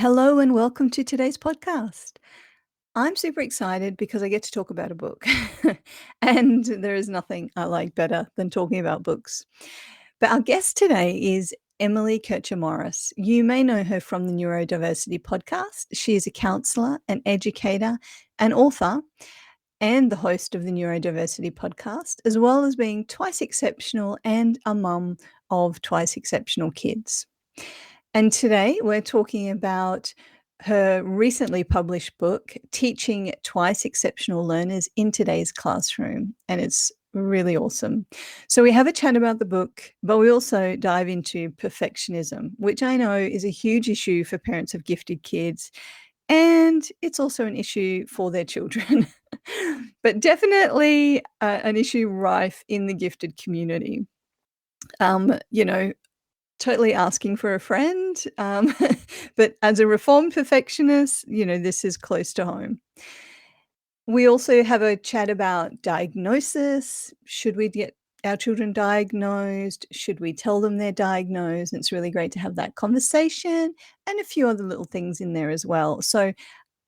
Hello and welcome to today's podcast. I'm super excited because I get to talk about a book. And there is nothing I like better than talking about books. But our guest today is Emily Kircher-Morris. You may know her from the Neurodiversity podcast. She is a counselor, an educator, an author, and the host of the Neurodiversity podcast, as well as being twice exceptional and a mum of twice exceptional kids. And today we're talking about her recently published book, Teaching Twice Exceptional Learners in Today's Classroom. And it's really awesome. So we have a chat about the book, but we also dive into perfectionism, which I know is a huge issue for parents of gifted kids. And it's also an issue for their children, but definitely an issue rife in the gifted community. Totally asking for a friend. But as a reformed perfectionist, this is close to home. We also have a chat about diagnosis. Should we get our children diagnosed? Should we tell them they're diagnosed? And it's really great to have that conversation and a few other little things in there as well. So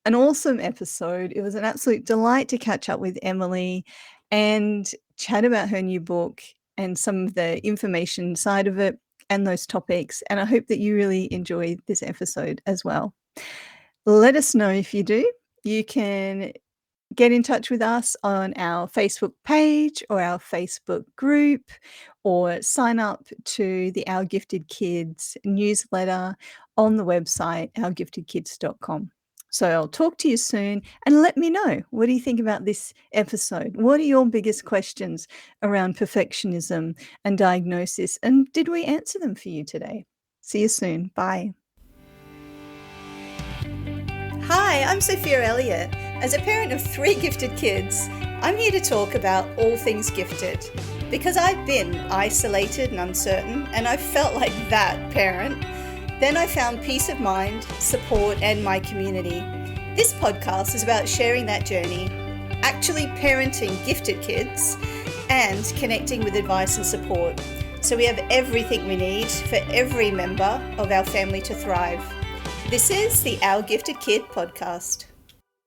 an awesome episode. It was an absolute delight to catch up with Emily and chat about her new book and some of the information side of it and those topics. And I hope that you really enjoy this episode as well. Let us know if you do. You can get in touch with us on our Facebook page or our Facebook group, or sign up to the Our Gifted Kids newsletter on the website, ourgiftedkids.com. So I'll talk to you soon and let me know, what do you think about this episode? What are your biggest questions around perfectionism and diagnosis? And did we answer them for you today? See you soon. Bye. Hi, I'm Sophia Elliott. As a parent of 3 gifted kids, I'm here to talk about all things gifted, because I've been isolated and uncertain, and I felt like that parent. Then I found peace of mind, support, and my community. This podcast is about sharing that journey, actually parenting gifted kids, and connecting with advice and support. So we have everything we need for every member of our family to thrive. This is the Our Gifted Kid podcast.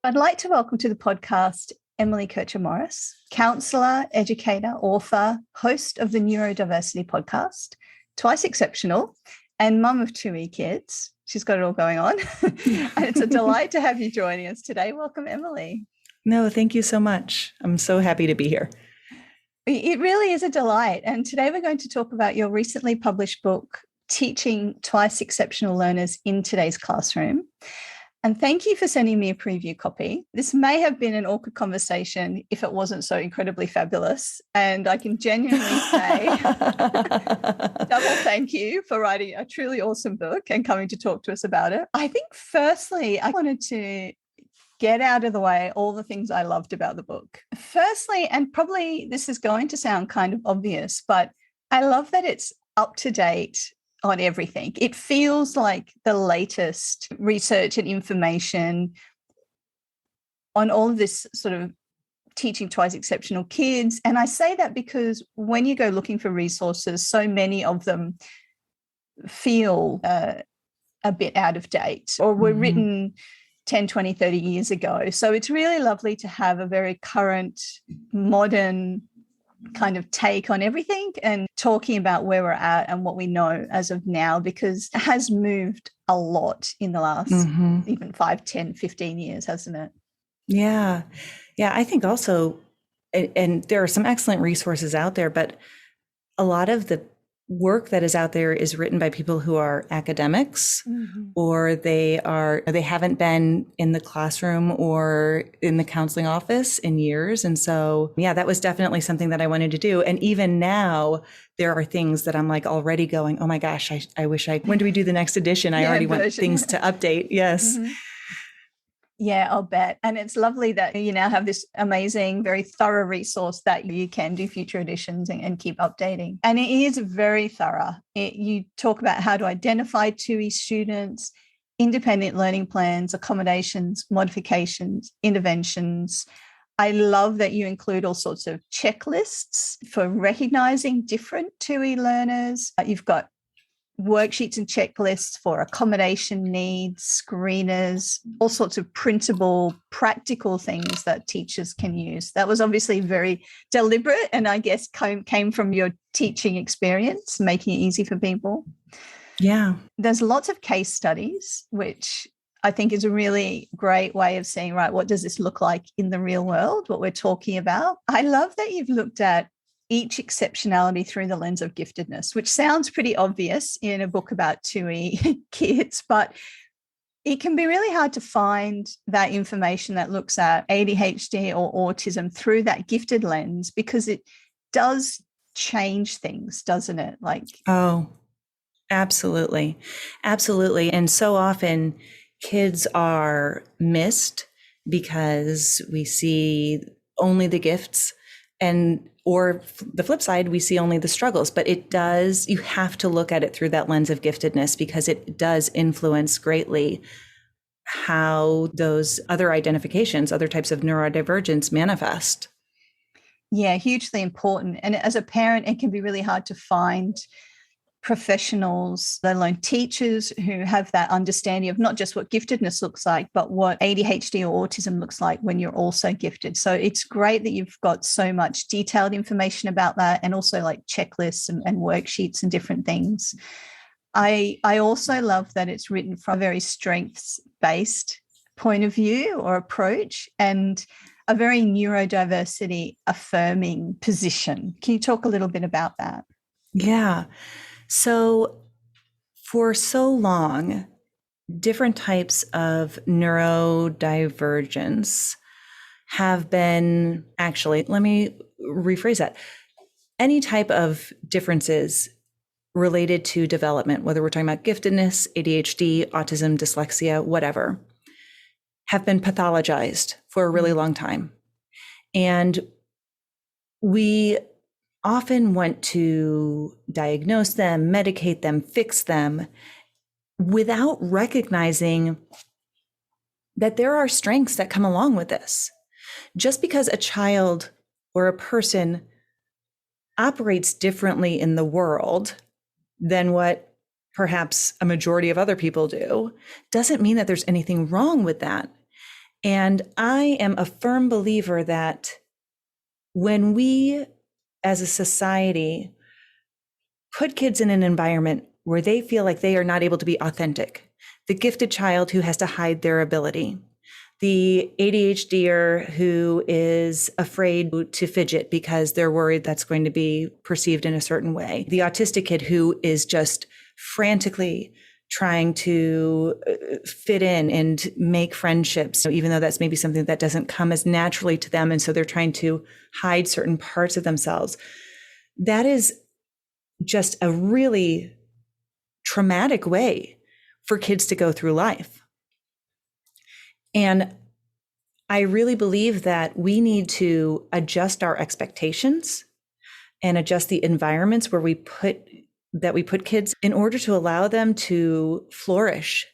I'd like to welcome to the podcast Emily Kircher-Morris, counsellor, educator, author, host of the Neurodiversity podcast, twice exceptional, and mum of 2 kids. She's got it all going on. And it's a delight to have you joining us today. Welcome, Emily. No, thank you so much. I'm so happy to be here. It really is a delight. And today we're going to talk about your recently published book, Teaching Twice Exceptional Learners in Today's Classroom. And thank you for sending me a preview copy. This may have been an awkward conversation if it wasn't so incredibly fabulous. And I can genuinely say double thank you for writing a truly awesome book and coming to talk to us about it. I think firstly, I wanted to get out of the way all the things I loved about the book. Firstly, and probably this is going to sound kind of obvious, but I love that it's up to date on everything. It feels like the latest research and information on all of this sort of teaching twice exceptional kids. And I say that because when you go looking for resources, so many of them feel a bit out of date or were written 10, 20, 30 years ago. So it's really lovely to have a very current, modern kind of take on everything and talking about where we're at and what we know as of now, because it has moved a lot in the last even 5, 10, 15 years, hasn't it? Yeah. I think also, and there are some excellent resources out there, but a lot of the work that is out there is written by people who are academics, or they haven't been in the classroom or in the counseling office in years. And so, that was definitely something that I wanted to do. And even now there are things that I'm like already going, oh my gosh, I wish when do we do the next edition? I already want things to update. Yes. Yeah, I'll bet. And it's lovely that you now have this amazing, very thorough resource that you can do future editions and keep updating. And it is very thorough. You talk about how to identify TUI students, independent learning plans, accommodations, modifications, interventions. I love that you include all sorts of checklists for recognizing different TUI learners. You've got worksheets and checklists for accommodation needs, screeners, all sorts of printable, practical things that teachers can use. That was obviously very deliberate, and I guess came from your teaching experience, making it easy for people. Yeah. There's lots of case studies, which I think is a really great way of seeing, right, what does this look like in the real world, what we're talking about. I love that you've looked at each exceptionality through the lens of giftedness, which sounds pretty obvious in a book about 2E kids, but it can be really hard to find that information that looks at ADHD or autism through that gifted lens, because it does change things, doesn't it? Oh, absolutely. Absolutely. And so often kids are missed because we see only the gifts, or the flip side, we see only the struggles. But you have to look at it through that lens of giftedness, because it does influence greatly how those other identifications, other types of neurodivergence manifest. Yeah, hugely important. And as a parent, it can be really hard to find professionals, let alone teachers, who have that understanding of not just what giftedness looks like, but what ADHD or autism looks like when you're also gifted. So it's great that you've got so much detailed information about that, and also like checklists and worksheets and different things. I also love that it's written from a very strengths-based point of view or approach, and a very neurodiversity affirming position. Can you talk a little bit about that? Yeah. So for so long, different types of neurodivergence have been, actually, let me rephrase that. Any type of differences related to development, whether we're talking about giftedness, ADHD, autism, dyslexia, whatever, have been pathologized for a really long time. And we often want to diagnose them, medicate them, fix them, without recognizing that there are strengths that come along with this. Just because a child or a person operates differently in the world than what perhaps a majority of other people do, doesn't mean that there's anything wrong with that. And I am a firm believer that when we, as a society, put kids in an environment where they feel like they are not able to be authentic, the gifted child who has to hide their ability, the ADHDer who is afraid to fidget because they're worried that's going to be perceived in a certain way, the autistic kid who is just frantically trying to fit in and make friendships, even though that's maybe something that doesn't come as naturally to them. And so they're trying to hide certain parts of themselves. That is just a really traumatic way for kids to go through life. And I really believe that we need to adjust our expectations and adjust the environments where we put kids in order to allow them to flourish.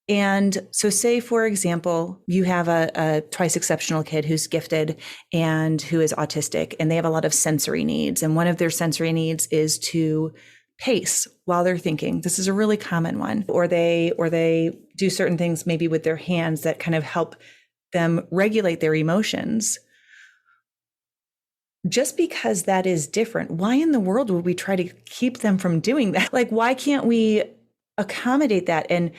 And so say, for example, you have a twice exceptional kid who's gifted and who is autistic, and they have a lot of sensory needs. And one of their sensory needs is to pace while they're thinking. This is a really common one. Or they do certain things maybe with their hands that kind of help them regulate their emotions. Just because that is different, why in the world would we try to keep them from doing that? Like, why can't we accommodate that and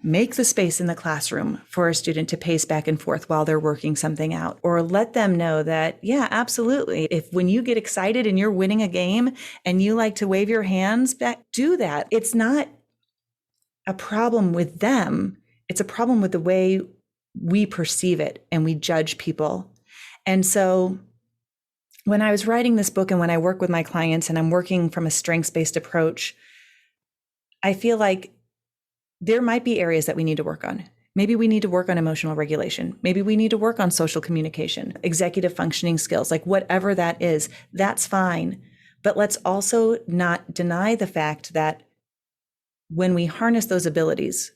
make the space in the classroom for a student to pace back and forth while they're working something out? Or let them know that, yeah, absolutely. If when you get excited and you're winning a game and you like to wave your hands back, do that. It's not a problem with them. It's a problem with the way we perceive it and we judge people. And so when I was writing this book and when I work with my clients and I'm working from a strengths-based approach, I feel like there might be areas that we need to work on. Maybe we need to work on emotional regulation. Maybe we need to work on social communication, executive functioning skills, like whatever that is, that's fine. But let's also not deny the fact that when we harness those abilities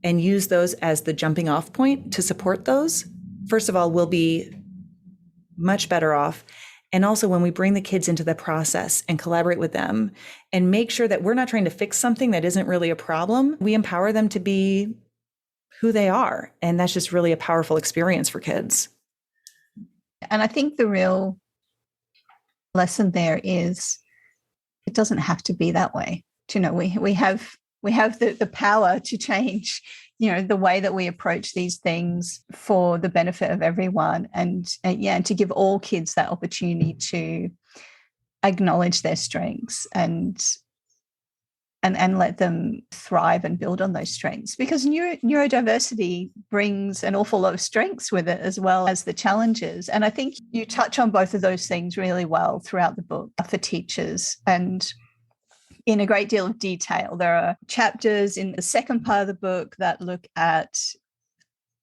and use those as the jumping off point to support those, first of all, we'll be much better off. And also when we bring the kids into the process and collaborate with them and make sure that we're not trying to fix something that isn't really a problem, we empower them to be who they are. And that's just really a powerful experience for kids. And I think the real lesson there is it doesn't have to be that way. You know, we have the power to change, you know, the way that we approach these things for the benefit of everyone, and to give all kids that opportunity to acknowledge their strengths and let them thrive and build on those strengths, because neurodiversity brings an awful lot of strengths with it as well as the challenges. And I think you touch on both of those things really well throughout the book for teachers, and in a great deal of detail. There are chapters in the second part of the book that look at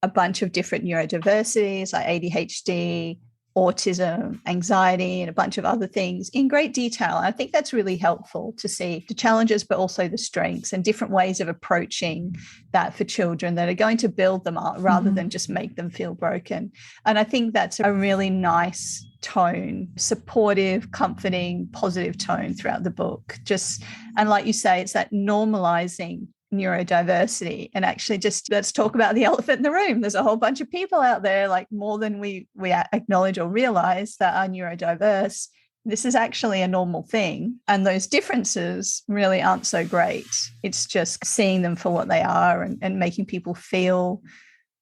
a bunch of different neurodiversities like ADHD, autism, anxiety, and a bunch of other things in great detail. And I think that's really helpful to see the challenges, but also the strengths and different ways of approaching that for children that are going to build them up rather than just make them feel broken. And I think that's a really nice tone, supportive, comforting, positive tone throughout the book. And like you say, it's that normalizing neurodiversity, and actually just let's talk about the elephant in the room. There's a whole bunch of people out there, like more than we acknowledge or realize, that are neurodiverse. This is actually a normal thing, and those differences really aren't so great. It's just seeing them for what they are and making people feel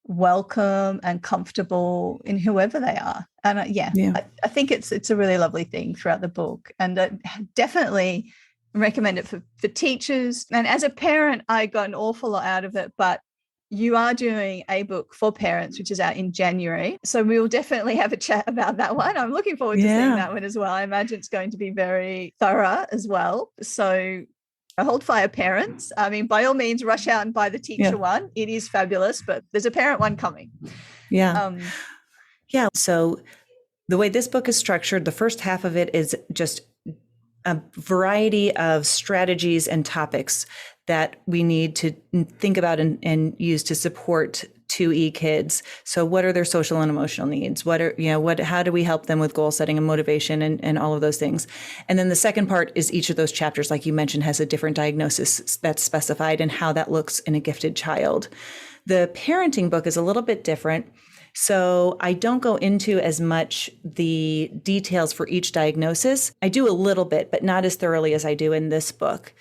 welcome and comfortable in whoever they are. And I think it's a really lovely thing throughout the book, and definitely recommend it for teachers. And as a parent, I got an awful lot out of it, but you are doing a book for parents, which is out in January. So we will definitely have a chat about that one. I'm looking forward to seeing that one as well. I imagine it's going to be very thorough as well. So hold fire, parents. I mean, by all means, rush out and buy the teacher one. It is fabulous, but there's a parent one coming. So the way this book is structured, the first half of it is just a variety of strategies and topics that we need to think about and use to support 2E kids. So what are their social and emotional needs? How do we help them with goal setting and motivation and all of those things? And then the second part is each of those chapters, like you mentioned, has a different diagnosis that's specified and how that looks in a gifted child. The parenting book is a little bit different. So I don't go into as much the details for each diagnosis. I do a little bit, but not as thoroughly as I do in this book.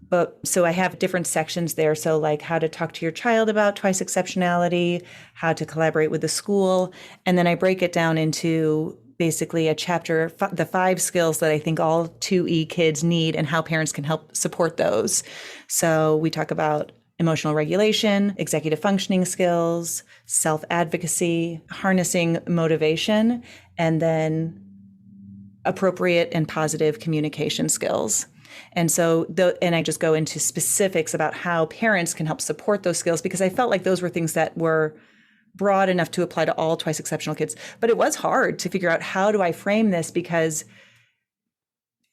But so I have different sections there. So like how to talk to your child about twice exceptionality, how to collaborate with the school. And then I break it down into basically a chapter, the 5 skills that I think all 2E kids need and how parents can help support those. So we talk about emotional regulation, executive functioning skills, self-advocacy, harnessing motivation, and then appropriate and positive communication skills. And so, and I just go into specifics about how parents can help support those skills, because I felt like those were things that were broad enough to apply to all twice exceptional kids. But it was hard to figure out, how do I frame this? Because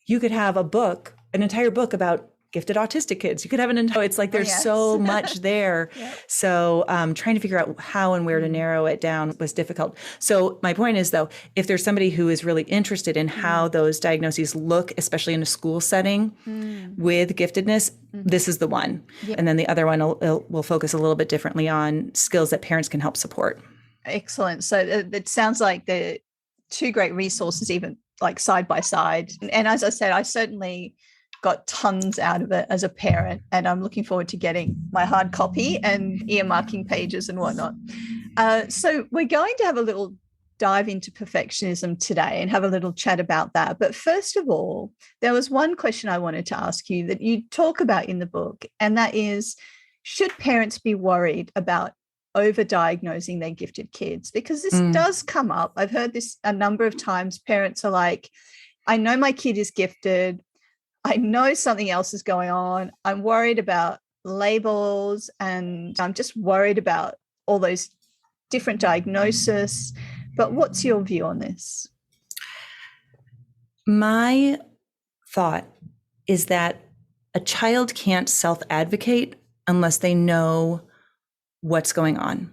you could have an entire book about gifted autistic kids. You could have it's like there's so much there. So trying to figure out how and where to narrow it down was difficult. So my point is, though, if there's somebody who is really interested in how those diagnoses look, especially in a school setting with giftedness, this is the one. And then the other one will focus a little bit differently on skills that parents can help support. Excellent. So it sounds like the 2 great resources, even like side by side. And as I said, I certainly got tons out of it as a parent, and I'm looking forward to getting my hard copy and earmarking pages and whatnot. So we're going to have a little dive into perfectionism today and have a little chat about that. But first of all, there was one question I wanted to ask you that you talk about in the book, and that is, should parents be worried about overdiagnosing their gifted kids? Because this does come up. I've heard this a number of times. Parents are like, I know my kid is gifted. I know something else is going on. I'm worried about labels, and I'm just worried about all those different diagnoses. But what's your view on this? My thought is that a child can't self-advocate unless they know what's going on.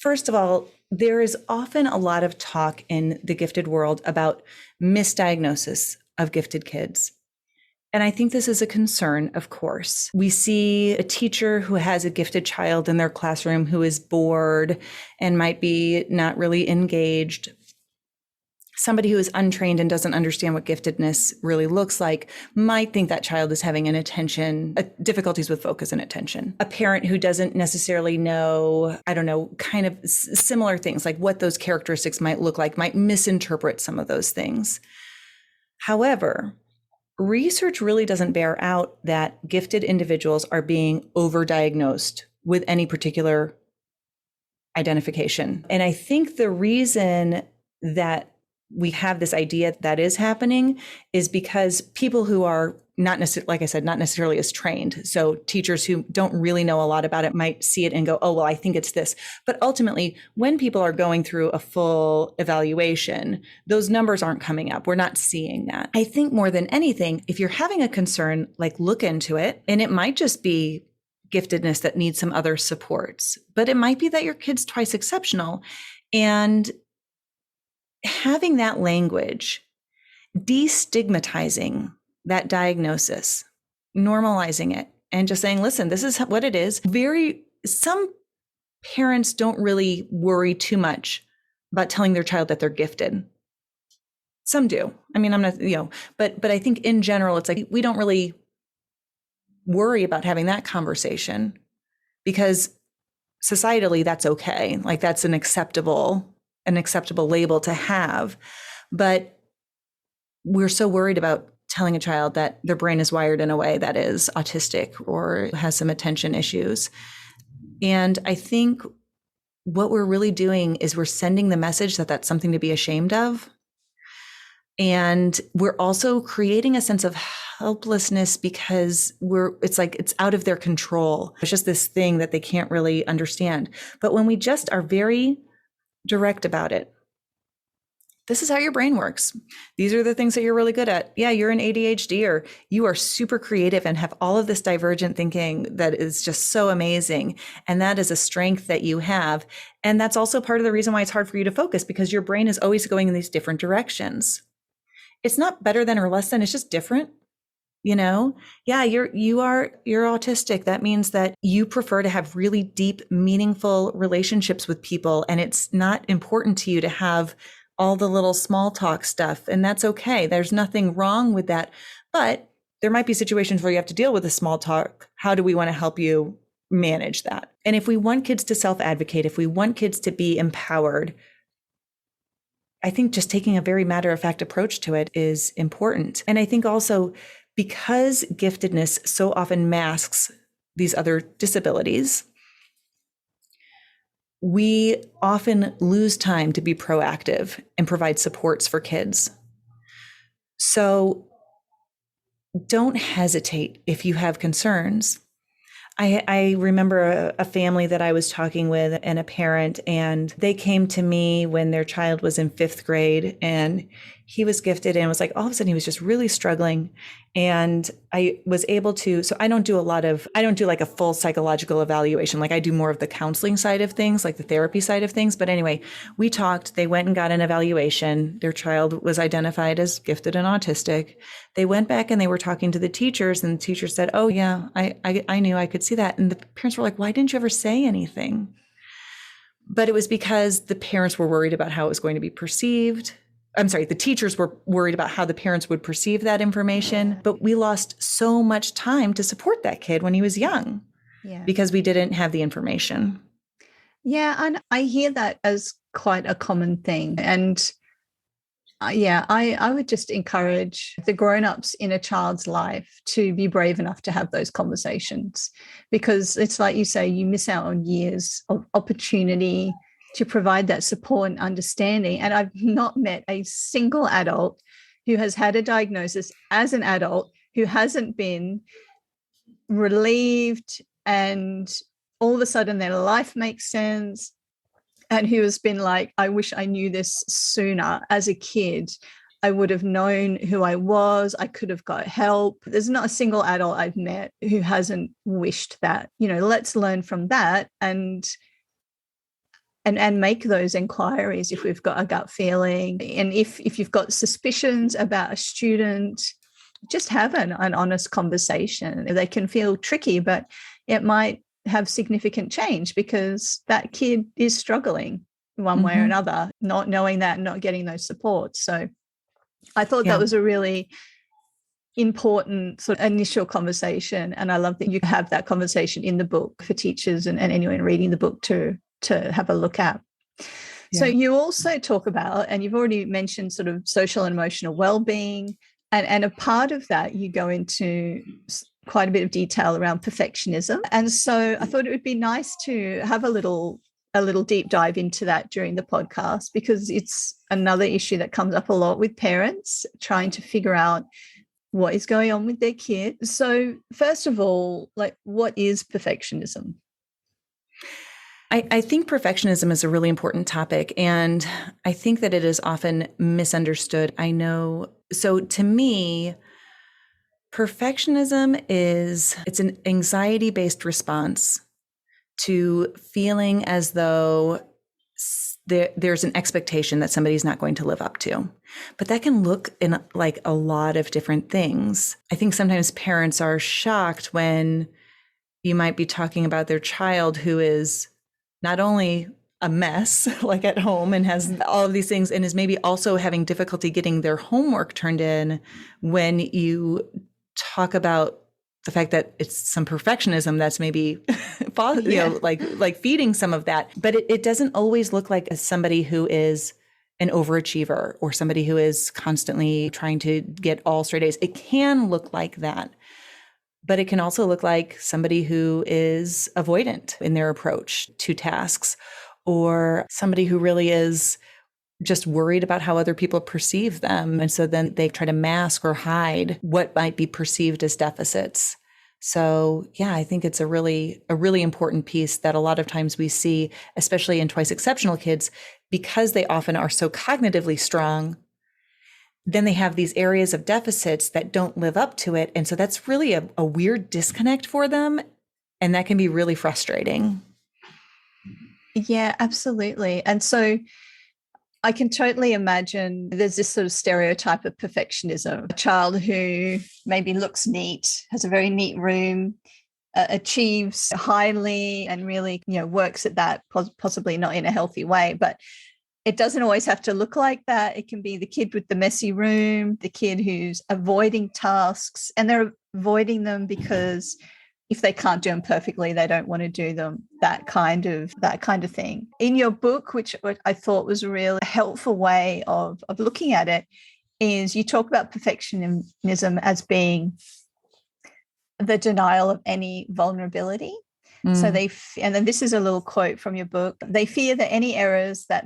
First of all, there is often a lot of talk in the gifted world about misdiagnosis of gifted kids. And I think this is a concern, of course. We see a teacher who has a gifted child in their classroom who is bored and might be not really engaged. Somebody who is untrained and doesn't understand what giftedness really looks like might think that child is having difficulties with focus and attention. A parent who doesn't necessarily know, kind of similar things, like what those characteristics might look like, might misinterpret some of those things. However, research really doesn't bear out that gifted individuals are being overdiagnosed with any particular identification. And I think the reason that we have this idea that is happening is because people who are not necessarily, like I said, not necessarily as trained. So teachers who don't really know a lot about it might see it and go, oh, well, I think it's this. But ultimately, when people are going through a full evaluation, those numbers aren't coming up. We're not seeing that. I think more than anything, if you're having a concern, like look into it, and it might just be giftedness that needs some other supports, but it might be that your kid's twice exceptional. And having that language, destigmatizing that diagnosis, normalizing it, and just saying, listen, this is what it is. Some parents don't really worry too much about telling their child that they're gifted. Some do. I mean, I'm not, but I think in general, it's like, we don't really worry about having that conversation because societally that's okay. Like that's an acceptable label to have. But we're so worried about telling a child that their brain is wired in a way that is autistic or has some attention issues. And I think what we're really doing is we're sending the message that that's something to be ashamed of. And we're also creating a sense of helplessness because it's like it's out of their control. It's just this thing that they can't really understand. But when we just are very direct about it, this is how your brain works. These are the things that you're really good at. Yeah, you're an ADHD, or you are super creative and have all of this divergent thinking that is just so amazing. And that is a strength that you have. And that's also part of the reason why it's hard for you to focus, because your brain is always going in these different directions. It's not better than or less than, it's just different. Yeah, you're autistic. That means that you prefer to have really deep, meaningful relationships with people. And it's not important to you to have all the little small talk stuff. And that's okay. There's nothing wrong with that. But there might be situations where you have to deal with the small talk. How do we want to help you manage that? And if we want kids to self-advocate, if we want kids to be empowered, I think just taking a very matter-of-fact approach to it is important. And I think also, because giftedness so often masks these other disabilities, we often lose time to be proactive and provide supports for kids. So don't hesitate if you have concerns. I remember a family that I was talking with and a parent, and they came to me when their child was in 5th grade, and he was gifted, and it was like all of a sudden he was just really struggling. And I was able to, so I don't do like a full psychological evaluation. Like I do more of the counseling side of things, like the therapy side of things. But anyway, we talked, they went and got an evaluation. Their child was identified as gifted and autistic. They went back and they were talking to the teachers, and the teacher said, oh yeah, I knew, I could see that. And the parents were like, why didn't you ever say anything? But it was because the parents were worried about how it was going to be perceived. The teachers were worried about how the parents would perceive that information. But we lost so much time to support that kid when he was young because we didn't have the information. Yeah, and I hear that as quite a common thing. And I would just encourage the grown-ups in a child's life to be brave enough to have those conversations, because it's like you say, you miss out on years of opportunity to provide that support and understanding. And I've not met a single adult who has had a diagnosis as an adult who hasn't been relieved and all of a sudden their life makes sense, and who has been like, I wish I knew this sooner. As a kid, I would have known who I was. I could have got help. There's not a single adult I've met who hasn't wished that. Let's learn from that and and make those inquiries if we've got a gut feeling. And if you've got suspicions about a student, just have an honest conversation. They can feel tricky, but it might have significant change because that kid is struggling one way or another, not knowing that, not getting those supports. So I thought that was a really important sort of initial conversation. And I love that you have that conversation in the book for teachers and anyone reading the book to have a look at. Yeah. So you also talk about, and you've already mentioned sort of social and emotional well-being, and a part of that you go into quite a bit of detail around perfectionism. And so I thought it would be nice to have a little deep dive into that during the podcast, because it's another issue that comes up a lot with parents trying to figure out what is going on with their kid. So first of all, like, what is perfectionism? I think perfectionism is a really important topic, and I think that it is often misunderstood. I know. So to me, perfectionism it's an anxiety-based response to feeling as though there's an expectation that somebody's not going to live up to. But that can look in like a lot of different things. I think sometimes parents are shocked when you might be talking about their child who is not only a mess like at home and has all of these things and is maybe also having difficulty getting their homework turned in, when you talk about the fact that it's some perfectionism that's maybe like feeding some of that. But it doesn't always look like somebody who is an overachiever or somebody who is constantly trying to get all straight A's. It can look like that. But it can also look like somebody who is avoidant in their approach to tasks, or somebody who really is just worried about how other people perceive them. And so then they try to mask or hide what might be perceived as deficits. So yeah, I think it's a really important piece that a lot of times we see, especially in twice exceptional kids, because they often are so cognitively strong. Then they have these areas of deficits that don't live up to it. And so that's really a weird disconnect for them. And that can be really frustrating. Yeah, absolutely. And so I can totally imagine there's this sort of stereotype of perfectionism, a child who maybe looks neat, has a very neat room, achieves highly and really, works at that, possibly not in a healthy way, but it doesn't always have to look like that. It can be the kid with the messy room, the kid who's avoiding tasks, and they're avoiding them because if they can't do them perfectly, they don't want to do them, that kind of thing. In your book, which I thought was a real helpful way of looking at it, is you talk about perfectionism as being the denial of any vulnerability. So and then this is a little quote from your book. They fear that any errors that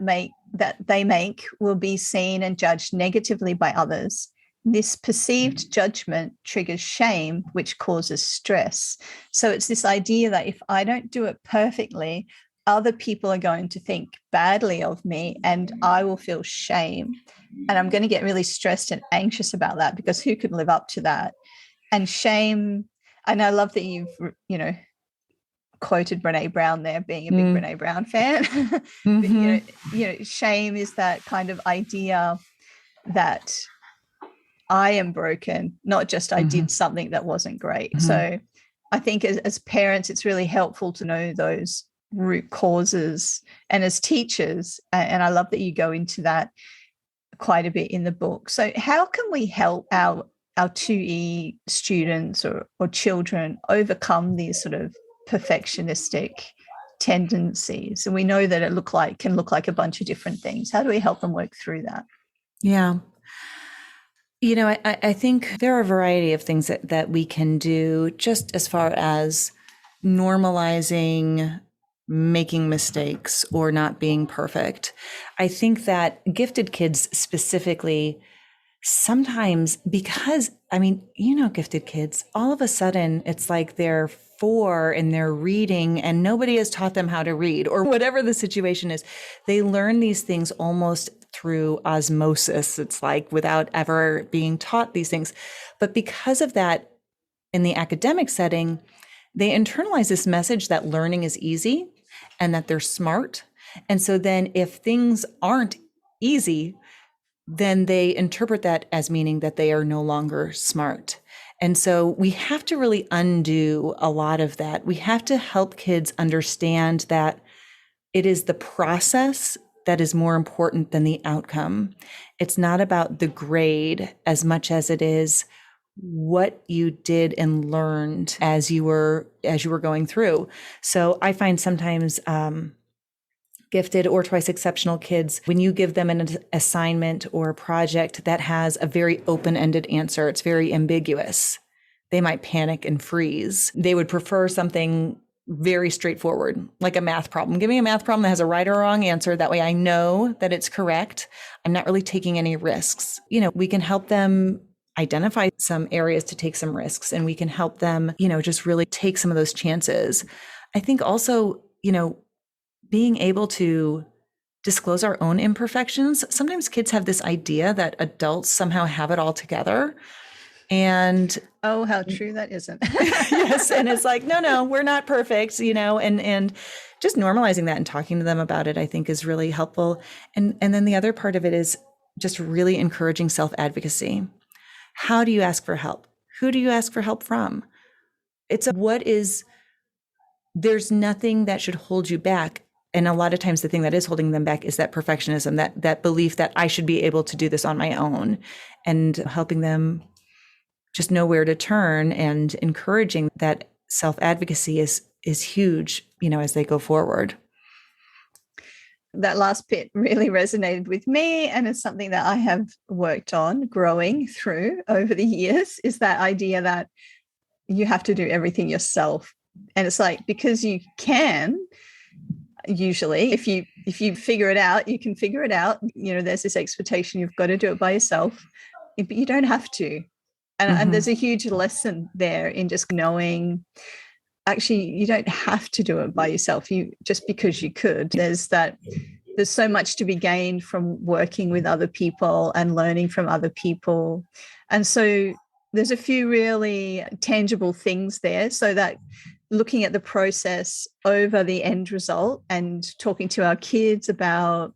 they make will be seen and judged negatively by others. This perceived judgment triggers shame, which causes stress. So it's this idea that if I don't do it perfectly, other people are going to think badly of me and I will feel shame. And I'm going to get really stressed and anxious about that, because who could live up to that? And shame, and I love that you've, quoted Brene Brown there, being a big Brene Brown fan. But, shame is that kind of idea that I am broken, not just I did something that wasn't great. So I think as parents, it's really helpful to know those root causes, and as teachers, and I love that you go into that quite a bit in the book. So how can we help our 2E students or children overcome these sort of perfectionistic tendencies? And we know that it can look like a bunch of different things. How do we help them work through that? Yeah. I think there are a variety of things that we can do, just as far as normalizing making mistakes or not being perfect. I think that gifted kids specifically, sometimes, because, gifted kids, all of a sudden it's like they're 4 and they're reading and nobody has taught them how to read, or whatever the situation is. They learn these things almost through osmosis. It's like without ever being taught these things. But because of that, in the academic setting, they internalize this message that learning is easy and that they're smart. And so then if things aren't easy, then they interpret that as meaning that they are no longer smart. And so we have to really undo a lot of that. We have to help kids understand that it is the process that is more important than the outcome. It's not about the grade as much as it is what you did and learned as you were going through. So I find sometimes gifted or twice exceptional kids, when you give them an assignment or a project that has a very open-ended answer, it's very ambiguous, they might panic and freeze. They would prefer something very straightforward, like a math problem. Give me a math problem that has a right or wrong answer. That way I know that it's correct. I'm not really taking any risks. We can help them identify some areas to take some risks, and we can help them, just really take some of those chances. I think also, being able to disclose our own imperfections. Sometimes kids have this idea that adults somehow have it all together. And oh, how true that isn't. Yes. And it's like, no, we're not perfect, and just normalizing that and talking to them about it, I think is really helpful. And then the other part of it is just really encouraging self-advocacy. How do you ask for help? Who do you ask for help from? There's nothing that should hold you back. And a lot of times the thing that is holding them back is that perfectionism, that belief that I should be able to do this on my own, and helping them just know where to turn and encouraging that self-advocacy is huge, as they go forward. That last bit really resonated with me, and it's something that I have worked on growing through over the years, is that idea that you have to do everything yourself. And it's like, because you can, usually, if you figure it out, you can figure it out. There's this expectation you've got to do it by yourself, but you don't have to. And there's a huge lesson there in just knowing, actually, you don't have to do it by yourself. You just because you could. There's so much to be gained from working with other people and learning from other people. And so there's a few really tangible things there, so that looking at the process over the end result and talking to our kids about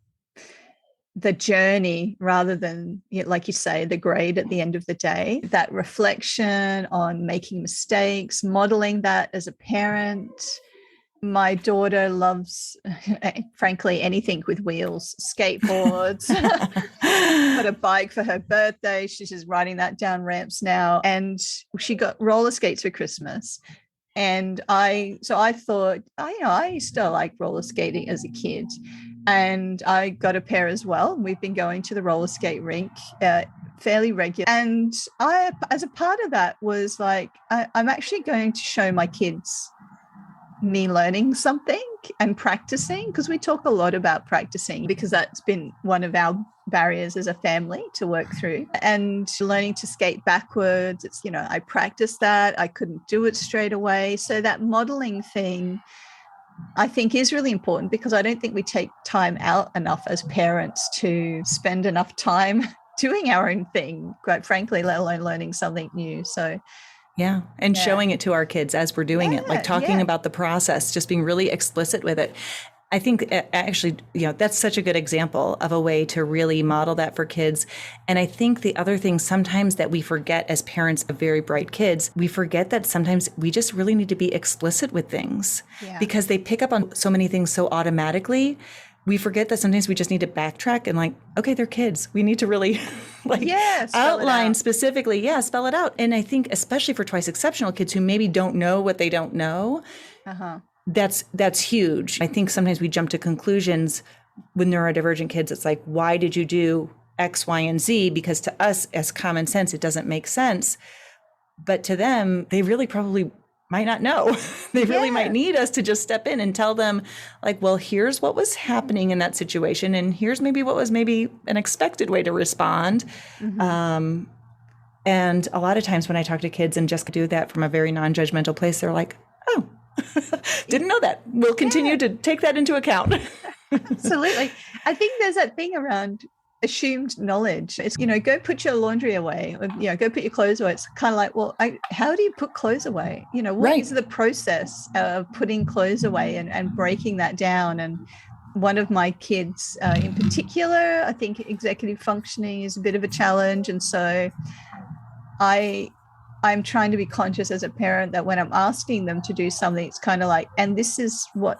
the journey rather than, like you say, the grade at the end of the day, that reflection on making mistakes, modeling that as a parent. My daughter loves, frankly, anything with wheels, skateboards, got a bike for her birthday. She's just riding that down ramps now. And she got roller skates for Christmas. And I thought, I used to like roller skating as a kid, and I got a pair as well. We've been going to the roller skate rink fairly regular. And I, as a part of that, was like, I'm actually going to show my kids me learning something and practicing, because we talk a lot about practicing, because that's been one of our barriers as a family to work through. And learning to skate backwards, it's, I practiced that. I couldn't do it straight away. So that modeling thing, I think, is really important, because I don't think we take time out enough as parents to spend enough time doing our own thing, quite frankly, let alone learning something new. So yeah. And showing it to our kids as we're doing it, like talking about the process, just being really explicit with it. I think actually, that's such a good example of a way to really model that for kids. And I think the other thing sometimes that we forget as parents of very bright kids, we forget that sometimes we just really need to be explicit with things because they pick up on so many things so automatically. We forget that sometimes we just need to backtrack and like, okay, they're kids. We need to really outline specifically. Yeah, spell it out. And I think especially for twice exceptional kids who maybe don't know what they don't know, that's huge. I think sometimes we jump to conclusions with neurodivergent kids. It's like, why did you do X, Y, and Z? Because to us as common sense, it doesn't make sense. But to them, they really probably might not know. They really might need us to just step in and tell them, like, well, here's what was happening in that situation, and here's maybe what was maybe an expected way to respond. And a lot of times when I talk to kids and just do that from a very non-judgmental place, they're like, oh, didn't know that. We'll continue to take that into account. Absolutely. I think there's that thing around assumed knowledge. It's, go put your laundry away, or, go put your clothes away. It's kind of like, well, how do you put clothes away? What is the process of putting clothes away and breaking that down? And one of my kids in particular, I think executive functioning is a bit of a challenge. And so I'm trying to be conscious as a parent that when I'm asking them to do something, it's kind of like, and this is what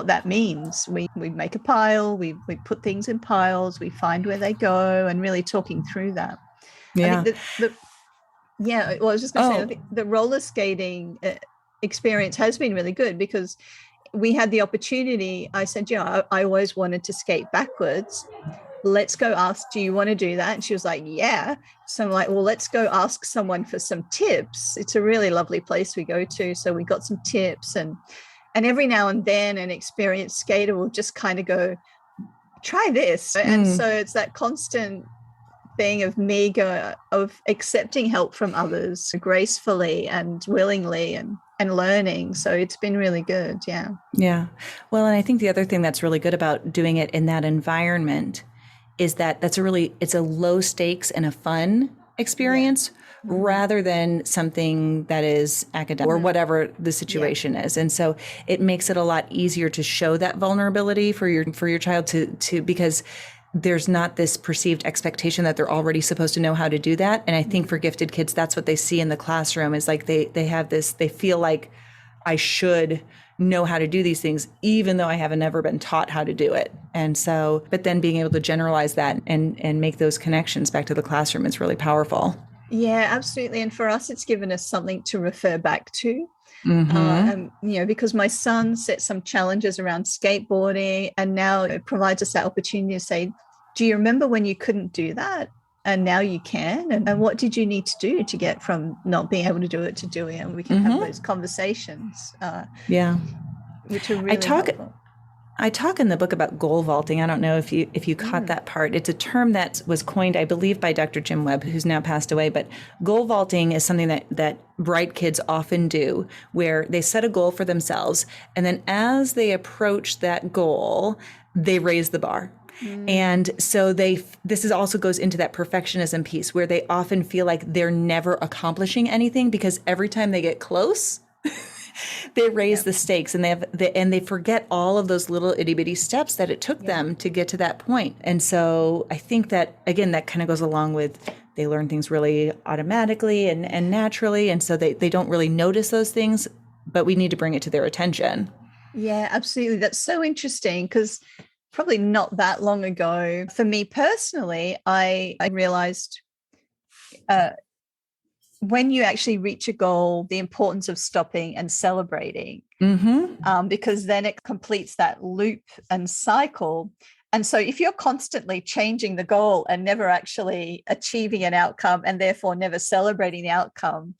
that means. We make a pile, we put things in piles, we find where they go, and really talking through that. Yeah. I think I was just going to say, I think the roller skating experience has been really good because we had the opportunity. I said, I always wanted to skate backwards. Let's go ask, do you want to do that? And she was like, yeah. So I'm like, well, let's go ask someone for some tips. It's a really lovely place we go to. So we got some tips, and every now and then an experienced skater will just kind of go, try this. And so it's that constant thing of accepting help from others gracefully and willingly and learning. So it's been really good. Yeah. Yeah. Well, and I think the other thing that's really good about doing it in that environment is that it's a low stakes and a fun experience rather than something that is academic or whatever the situation is. And so it makes it a lot easier to show that vulnerability for your child to because there's not this perceived expectation that they're already supposed to know how to do that. And I think for gifted kids, that's what they see in the classroom is like they have this, they feel like I should know how to do these things, even though I haven't never been taught how to do it. And so, but then being able to generalize that and make those connections back to the classroom is really powerful. Yeah, absolutely. And for us, it's given us something to refer back to. Because my son set some challenges around skateboarding, and now it provides us that opportunity to say, do you remember when you couldn't do that? And now you can. And what did you need to do to get from not being able to do it to doing it? And we can have those conversations. Which are really helpful. I talk in the book about goal vaulting. I don't know if you caught that part. It's a term that was coined, I believe, by Dr. Jim Webb, who's now passed away. But goal vaulting is something that bright kids often do, where they set a goal for themselves, and then as they approach that goal, they raise the bar. And so this also goes into that perfectionism piece, where they often feel like they're never accomplishing anything because every time they get close, they raise the stakes, and they forget all of those little itty bitty steps that it took them to get to that point. And so I think that, again, that kind of goes along with they learn things really automatically and naturally. And so they don't really notice those things, but we need to bring it to their attention. Yeah, absolutely. That's so interesting because probably not that long ago, for me personally, I realized when you actually reach a goal, the importance of stopping and celebrating, because then it completes that loop and cycle. And so if you're constantly changing the goal and never actually achieving an outcome and therefore never celebrating the outcome,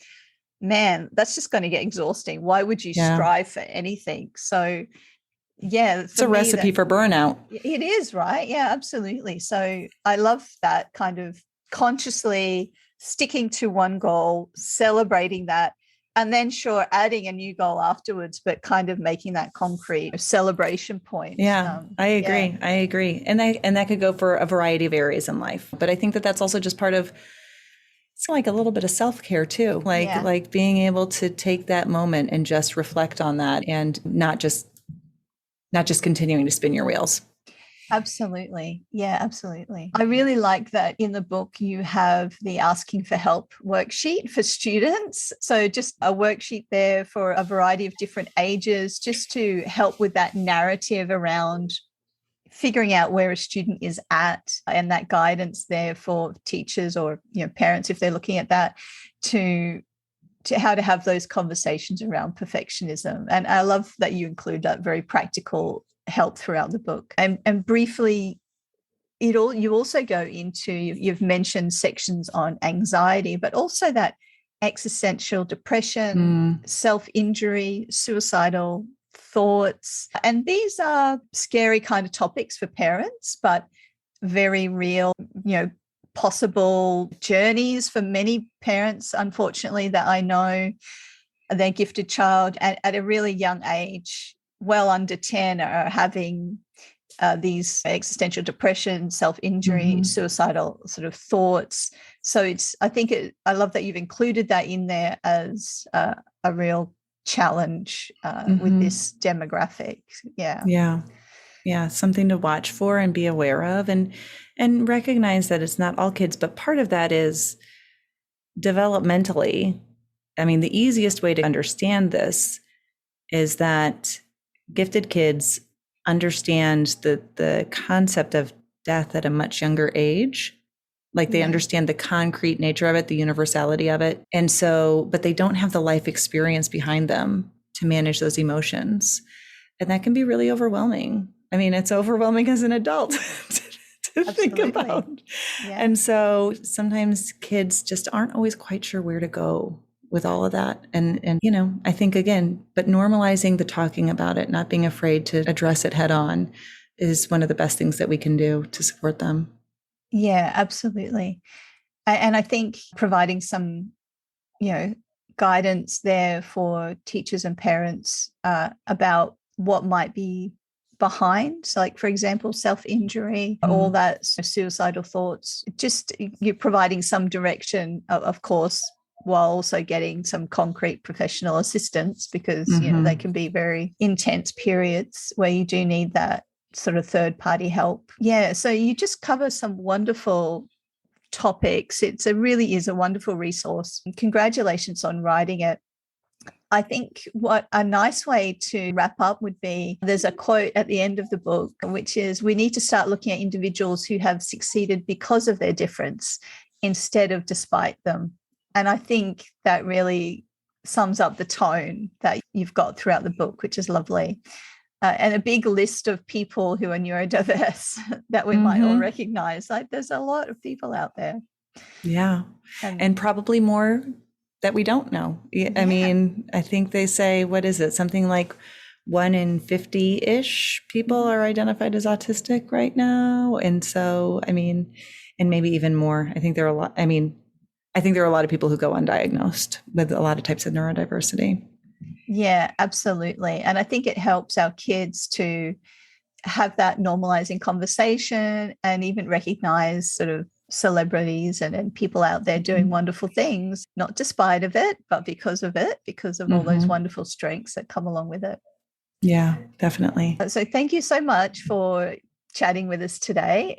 man, that's just going to get exhausting. Why would you strive for anything? So it's a recipe for burnout. It is, right? Yeah, absolutely. So I love that kind of consciously sticking to one goal, celebrating that, and then adding a new goal afterwards, but kind of making that concrete celebration point. Yeah, I agree. I agree. And that could go for a variety of areas in life. But I think that that's also just part of, it's like a little bit of self-care too, like being able to take that moment and just reflect on that and not just continuing to spin your wheels. Absolutely. Yeah, absolutely. I really like that in the book you have the asking for help worksheet for students. So just a worksheet there for a variety of different ages, just to help with that narrative around figuring out where a student is at, and that guidance there for teachers or parents if they're looking at that to how to have those conversations around perfectionism. And I love that you include that very practical help throughout the book. And briefly, you also go into, you've mentioned sections on anxiety, but also that existential depression, self-injury, suicidal thoughts. And these are scary kind of topics for parents, but very real, possible journeys for many parents, unfortunately, that I know their gifted child at a really young age, well under 10, are having these existential depression, self-injury, suicidal sort of thoughts. So I love that you've included that in there as a real challenge with this demographic. Yeah. Yeah, something to watch for and be aware of, and recognize that it's not all kids, but part of that is developmentally. I mean, the easiest way to understand this is that gifted kids understand the concept of death at a much younger age. Like they understand the concrete nature of it, the universality of it. And so, but they don't have the life experience behind them to manage those emotions. And that can be really overwhelming. I mean, it's overwhelming as an adult to think about. Yeah. And so sometimes kids just aren't always quite sure where to go with all of that. And I think again, but normalizing the talking about it, not being afraid to address it head on is one of the best things that we can do to support them. Yeah, absolutely. And I think providing some, guidance there for teachers and parents about what might be behind. So like, for example, self-injury, all that suicidal thoughts, just you're providing some direction, of course, while also getting some concrete professional assistance, because, they can be very intense periods where you do need that sort of third-party help. Yeah, so you just cover some wonderful topics. It really is a wonderful resource. Congratulations on writing it. I think what a nice way to wrap up would be, there's a quote at the end of the book, which is, we need to start looking at individuals who have succeeded because of their difference instead of despite them. And I think that really sums up the tone that you've got throughout the book, which is lovely. And a big list of people who are neurodiverse that we might all recognize. Like, there's a lot of people out there. Yeah. And probably more that we don't know. I mean, I think they say, what is it? Something like 1 in 50-ish people are identified as autistic right now. And so, I mean, and maybe even more. I think there are a lot of people who go undiagnosed with a lot of types of neurodiversity. Yeah, absolutely. And I think it helps our kids to have that normalizing conversation and even recognize sort of celebrities and people out there doing wonderful things, not despite of it, but because of all those wonderful strengths that come along with it. Yeah, definitely. So thank you so much for chatting with us today.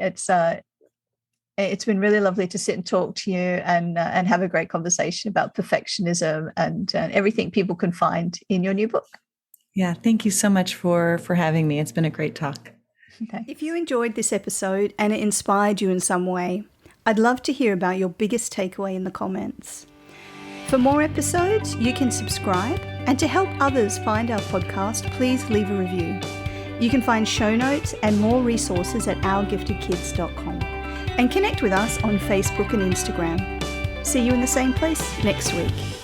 It's been really lovely to sit and talk to you and have a great conversation about perfectionism and everything people can find in your new book. Yeah, thank you so much for having me. It's been a great talk. Okay. If you enjoyed this episode and it inspired you in some way, I'd love to hear about your biggest takeaway in the comments. For more episodes, you can subscribe, and to help others find our podcast, please leave a review. You can find show notes and more resources at ourgiftedkids.com. And connect with us on Facebook and Instagram. See you in the same place next week.